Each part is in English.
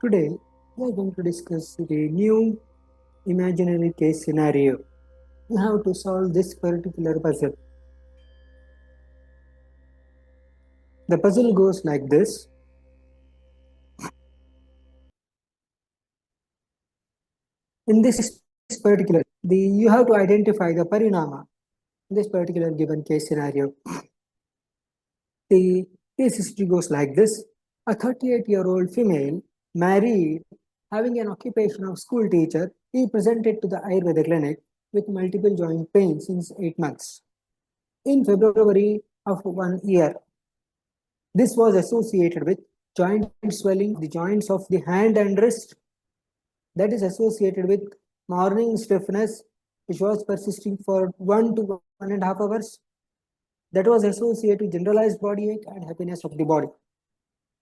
Today, we are going to discuss the new imaginary case scenario. You have to solve this particular puzzle. The puzzle goes like this. In this particular, you have to identify the parinama in this particular given case scenario. The case history goes like this. A 38-year-old female, married, having an occupation of school teacher, he presented to the Ayurveda clinic with multiple joint pain since 8 months. In February of 1 year, this was associated with joint swelling, the joints of the hand and wrist, that is associated with morning stiffness, which was persisting for 1 to 1.5 hours. That was associated with generalized body ache and heaviness of the body.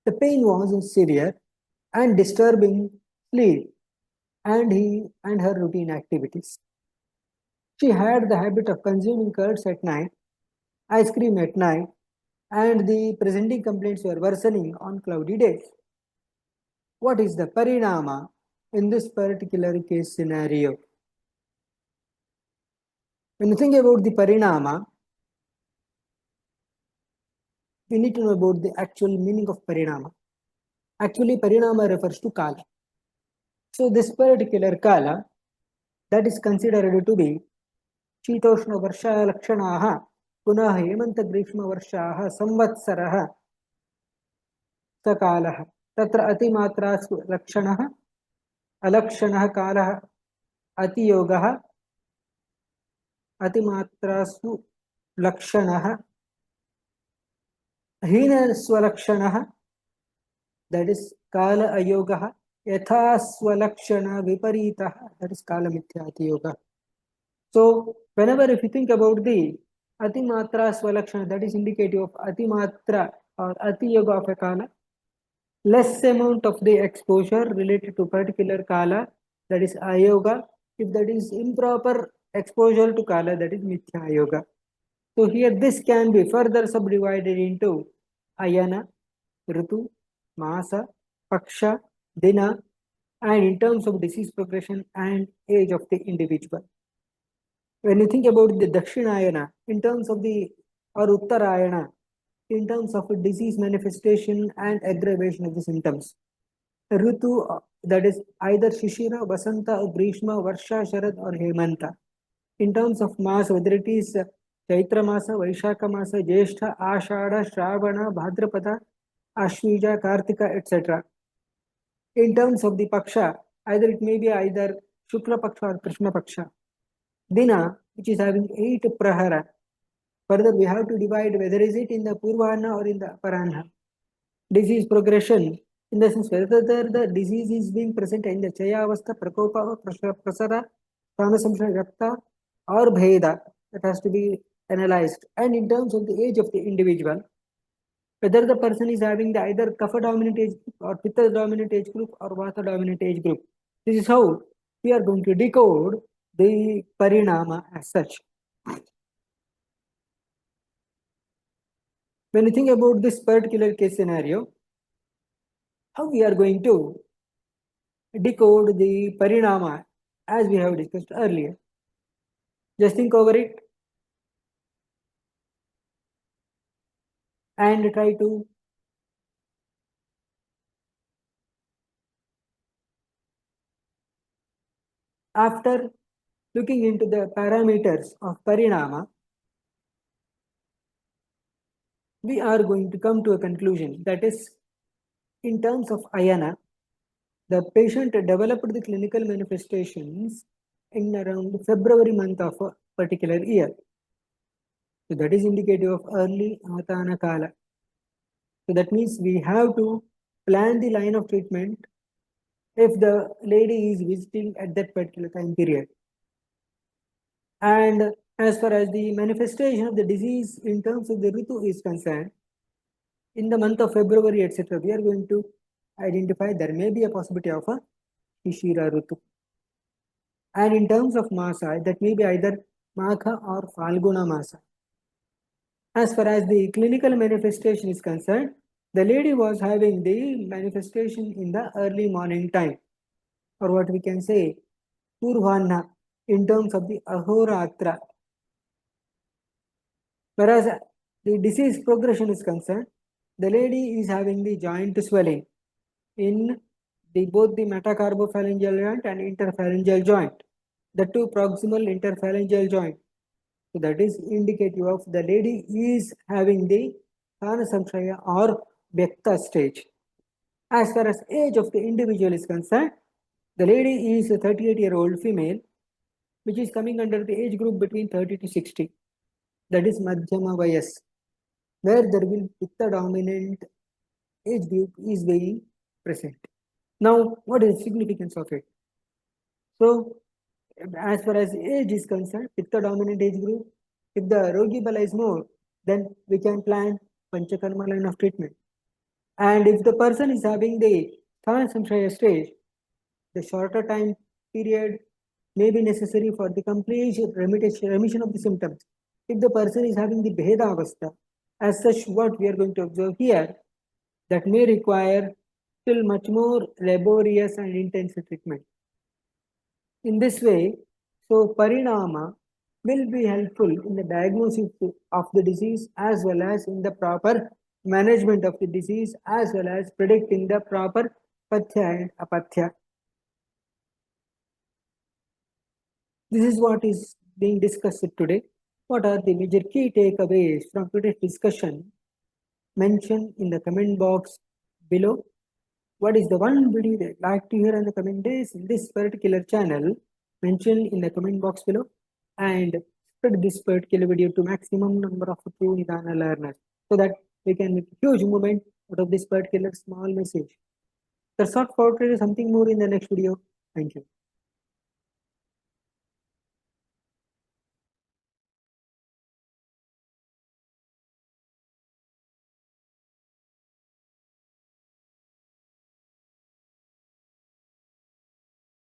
The pain was severe and disturbing sleep and her routine activities. She had the habit of consuming curds at night, ice cream at night, and the presenting complaints were worsening on cloudy days. What is the parinama in this particular case scenario? When you think about the parinama, we need to know about the actual meaning of parinama. Actually, parinama refers to kala. So this particular kala, that is considered to be शीतोष्ण वर्षा लक्षणाः पुनः हेमंत ग्रीष्म वर्षाः संवत्सरः सकालः तत्र अतिमात्रासु लक्षणः अलक्षणः कालः अतियोगः अतिमात्रासु लक्षणः हीनस्वलक्षणः that is काल अयोगः यथा स्वलक्षण विपरीतः that is काल मिथ्यातियोगः. So whenever if you think about the atimatra swalakshana, that is indicative of atimatra or atiyoga of a kala, less amount of the exposure related to particular kala, that is ayoga. If that is improper exposure to kala, that is mithya yoga. So here this can be further subdivided into ayana, ritu, masa, paksha, dina, and in terms of disease progression and age of the individual. When you think about the Dakshinayana, in terms of the or Uttarayana, in terms of disease manifestation and aggravation of the symptoms, Ritu, that is either Shishira, Vasanta, Grishma, Varsha, Sharad, or Hemanta. In terms of Masa, whether it is Chaitra Masa, Vaishaka Masa, Jyeshtha, Ashada, Shravana, Bhadrapada, Ashwija, Kartika, etc. In terms of the Paksha, either it may be either Shukla Paksha or Krishna Paksha. Dina, which is having 8 prahara. Further, we have to divide whether is it in the Purvana or in the Aparana. Disease progression, in the sense whether the disease is being present in the Chayavastha, Prakopa, Prasara, Pranasamsha, Rapta, or Bheda, that has to be analyzed. And in terms of the age of the individual, whether the person is having the either Kapha dominant age group or Pitta dominant age group or Vata dominant age group. This is how we are going to decode the parinama as such. When you think about this particular case scenario, how we are going to decode the parinama as we have discussed earlier. Just think over it and try to after looking into the parameters of parinama, we are going to come to a conclusion, that is, in terms of ayana, the patient developed the clinical manifestations in around February month of a particular year. So that is indicative of early Atana Kala. So that means we have to plan the line of treatment if the lady is visiting at that particular time period. And as far as the manifestation of the disease in terms of the Ritu is concerned, in the month of February, etc., we are going to identify there may be a possibility of a Shishira Ritu. And in terms of Masa, that may be either Magha or Falguna Masa. As far as the clinical manifestation is concerned, The lady was having the manifestation in the early morning time, or what we can say, Purvana, in terms of the Ahoratra. Whereas the disease progression is concerned, the lady is having the joint swelling in both the metacarbopharyngeal joint and interpharyngeal joint, the two proximal interpharyngeal joint. So that is indicative of the lady is having the Kana Samshaya or Vyakta stage. As far as age of the individual is concerned, the lady is a 38-year-old female, which is coming under the age group between 30 to 60. That is Madhyama Vayas, where there will Pitta dominant age group is being present. Now, what is the significance of it? So, as far as age is concerned, Pitta dominant age group, if the Rogi Bala is more, then we can plan Panchakarma line of treatment. And if the person is having the Thana Samshaya stage, the shorter time period may be necessary for the complete remission of the symptoms. If the person is having the Bheda Avastha, as such, what we are going to observe here, that may require still much more laborious and intensive treatment. In this way, so Parinama will be helpful in the diagnosis of the disease as well as in the proper management of the disease as well as predicting the proper Pathya and Apathya. This is what is being discussed today. What are the major key takeaways from today's discussion? Mention in the comment box below. What is the one video that you'd like to hear in the comment days in this particular channel? Mention in the comment box below and spread this particular video to maximum number of true Nidana learners so that we can make huge movement out of this particular small message. That's all for today. Something more in the next video. Thank you.